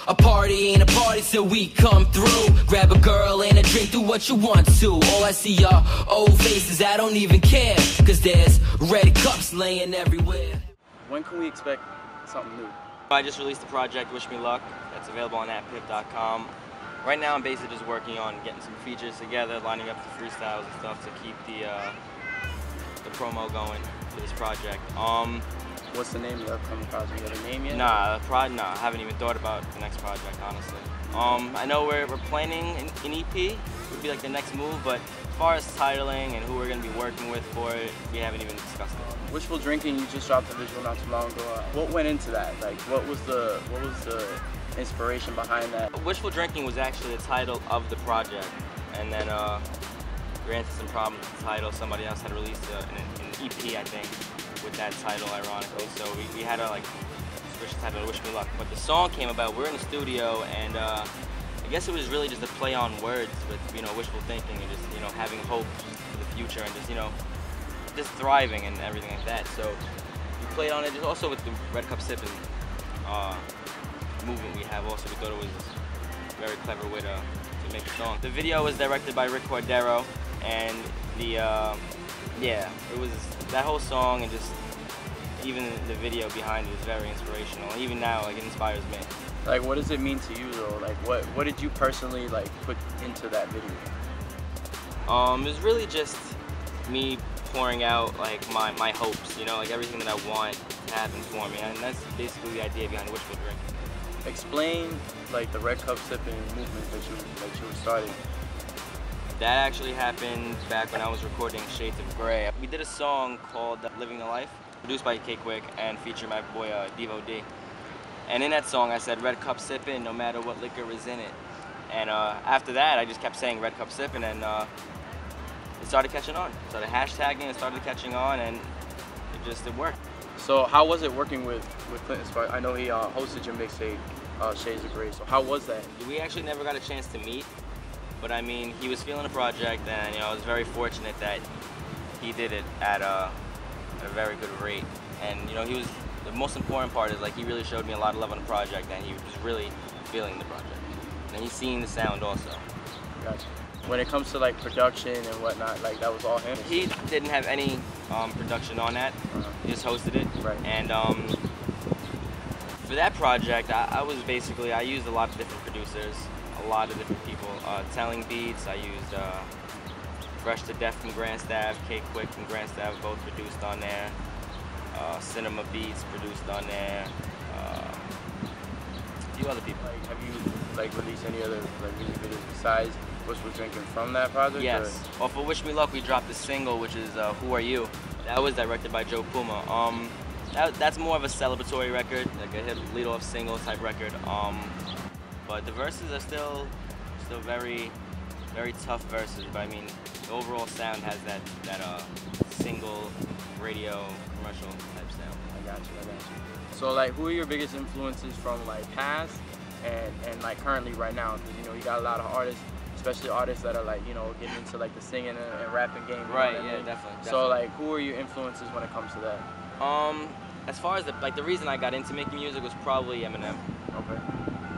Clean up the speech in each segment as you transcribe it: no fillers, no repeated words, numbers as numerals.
A party ain't a party till we come through. Grab a girl and a drink, do what you want to. All I see are old faces, I don't even care, cause there's red cups laying everywhere. When can we expect something new? I just released the project Wish Me Luck. That's available on appip.com. Right now I'm basically just working on getting some features together, lining up the freestyles and stuff to keep the promo going for this project. What's the name of the upcoming project? You have a name yet? Nah, I haven't even thought about the next project, honestly. I know we're planning an EP, would be like the next move, but as far as titling and who we're going to be working with for it, we haven't even discussed it. Wishful Drinking, you just dropped a visual not too long ago. What went into that? Like, what was the inspiration behind that? Wishful Drinking was actually the title of the project, and then we ran into some problems with the title. Somebody else had released an EP, I think, with that title, ironically, so we had to like switch the title to Wish Me Luck. But the song came about, we're in the studio, and I guess it was really just a play on words with, you know, wishful thinking and just, you know, having hope for the future and just, you know, just thriving and everything like that. So we played on it, just also with the Red Cup Sipping movement we have also. We thought it was a very clever way to make a song. The video was directed by Rick Cordero, and yeah, it was that whole song, and just even the video behind it is very inspirational. Even now, like, it inspires me. Like, what does it mean to you though? Like, what did you personally like put into that video? It was really just me pouring out like my hopes, you know, like everything that I want to happen for me, and that's basically the idea behind Wishful Drinking. Explain like the Red Cup Sipping movement that you were starting. That actually happened back when I was recording Shades of Grey. We did a song called Living the Life, produced by K-Quick and featured my boy Devo D. And in that song I said, Red Cup Sippin', no matter what liquor is in it. And after that I just kept saying Red Cup Sippin', and it started catching on. Started hashtagging, it started catching on, and it worked. So how was it working with Clinton Spark? I know he hosted your mixtape, Shades of Grey. So how was that? We actually never got a chance to meet, but I mean, he was feeling the project, and you know, I was very fortunate that he did it at a very good rate. And you know, the most important part is like he really showed me a lot of love on the project, and he was really feeling the project. And he's seeing the sound also. Gotcha. When it comes to like production and whatnot, like that was all him? He didn't have any production on that. He just hosted it. Right. And for that project, I used a lot of different producers, a lot of different people. Telling Beats, I used Fresh to Death from Grandstaff, K-Quick from Grandstaff, both produced on there. Cinema Beats produced on there. A few other people. Like, have you like released any other like music videos besides Wishful Drinking from that project? Yes. Well, for Wish Me Luck, we dropped a single, which is Who Are You? That was directed by Joe Puma. That's more of a celebratory record, like a lead-off single type record. But the verses are still very, very tough verses. But I mean, the overall sound has that single radio commercial type sound. I got you. So like, who are your biggest influences from like past and like currently right now? Because you know you got a lot of artists, especially artists that are like, you know, getting into like the singing and rapping game. Right. Yeah, definitely. So like, who are your influences when it comes to that? As far as the reason I got into making music was probably Eminem. Okay.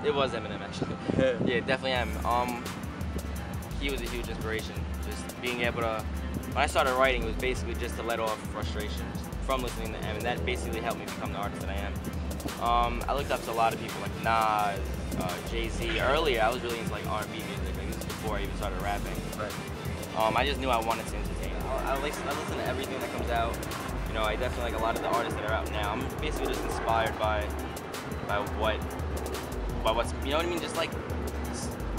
It was Eminem actually. Yeah, definitely am. He was a huge inspiration. Just being able to, when I started writing, it was basically just to let off frustration from listening to Eminem, and that basically helped me become the artist that I am. I looked up to a lot of people like Nas, Jay-Z. Earlier, I was really into like R&B music. Like, this is before I even started rapping. Right. I just knew I wanted to entertain. I listen to everything that comes out. You know, I definitely like a lot of the artists that are out now. I'm basically just inspired by what's, you know what I mean? Just like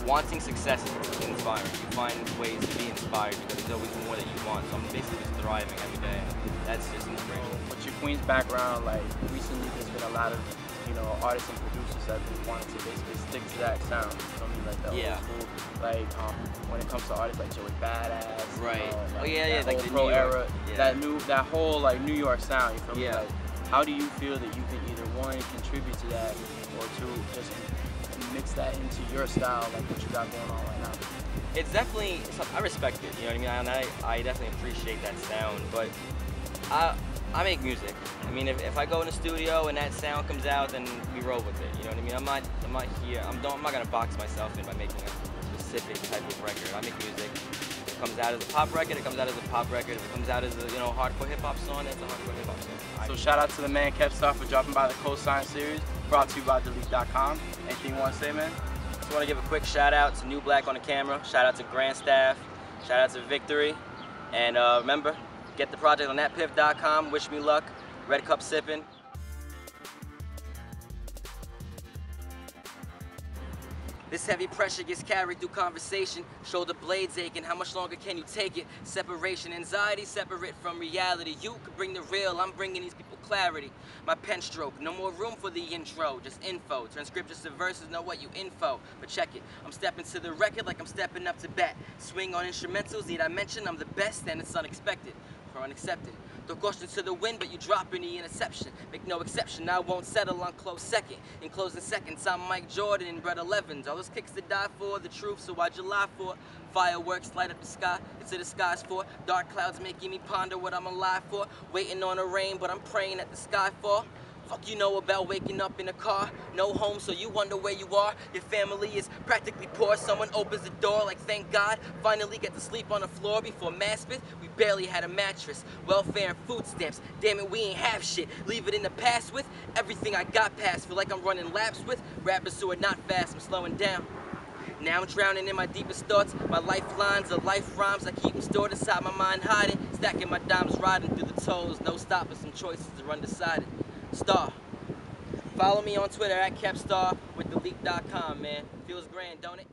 wanting success is inspiring. You find ways to be inspired because there's always more that you want. So I'm basically just thriving every day. That's just inspirational. With your Queens background, like recently there's been a lot of, you know, artists and producers that have been wanting to basically stick to that sound. You know what I mean? Like the old school, like when it comes to artists like Joey Badass. Right. You know, Oh yeah, like the Pro era. Yeah. That whole like New York sound. You feel me? Like, how do you feel that you can either one contribute to that, or two just mix that into your style, like what you got going on right now? It's definitely, I respect it, you know what I mean? I definitely appreciate that sound, but I make music. I mean, if I go in the studio and that sound comes out, then we roll with it. You know what I mean? I'm not here. I'm not gonna box myself in by making a specific type of record. I make music. If it comes out as a pop record, it comes out as a pop record. If it comes out as a hardcore hip hop song, it's a hardcore hip hop song. So shout out to the man Kepstar for dropping by the Cosign series, brought to you by Delete.com. Anything you want to say, man? Just want to give a quick shout out to New Black on the camera. Shout out to Grant Staff. Shout out to Victory. And remember, get the project on thatpiff.com. Wish me luck. Red Cup sipping. This heavy pressure gets carried through conversation. Shoulder blades aching, how much longer can you take it? Separation, anxiety, separate from reality. You could bring the real, I'm bringing these people clarity. My pen stroke, no more room for the intro, just info. Turn scriptures to verses, know what you info. But check it, I'm stepping to the record like I'm stepping up to bat. Swing on instrumentals, need I mention I'm the best and it's unexpected, or unaccepted. Throw caution to the wind, but you drop in the interception. Make no exception, I won't settle on close second. In closing seconds, I'm Mike Jordan and Brett 11s. All those kicks to die for, the truth, so why'd you lie for? Fireworks light up the sky, it's a disguise for. Dark clouds making me ponder what I'm alive for. Waiting on the rain, but I'm praying that the sky fall. Fuck you know about waking up in a car, no home, so you wonder where you are. Your family is practically poor. Someone opens the door like thank God. Finally get to sleep on the floor before Maspeth. We barely had a mattress, welfare and food stamps. Damn it, we ain't have shit. Leave it in the past with everything I got past. Feel like I'm running laps with rappers who are not fast. I'm slowing down. Now I'm drowning in my deepest thoughts. My lifelines are life rhymes. I keep them stored inside my mind, hiding. Stacking my dimes, riding through the tolls. No stopping, some choices are undecided. Star. Follow me on Twitter at Kepstar with Delete.com, man. Feels grand, don't it?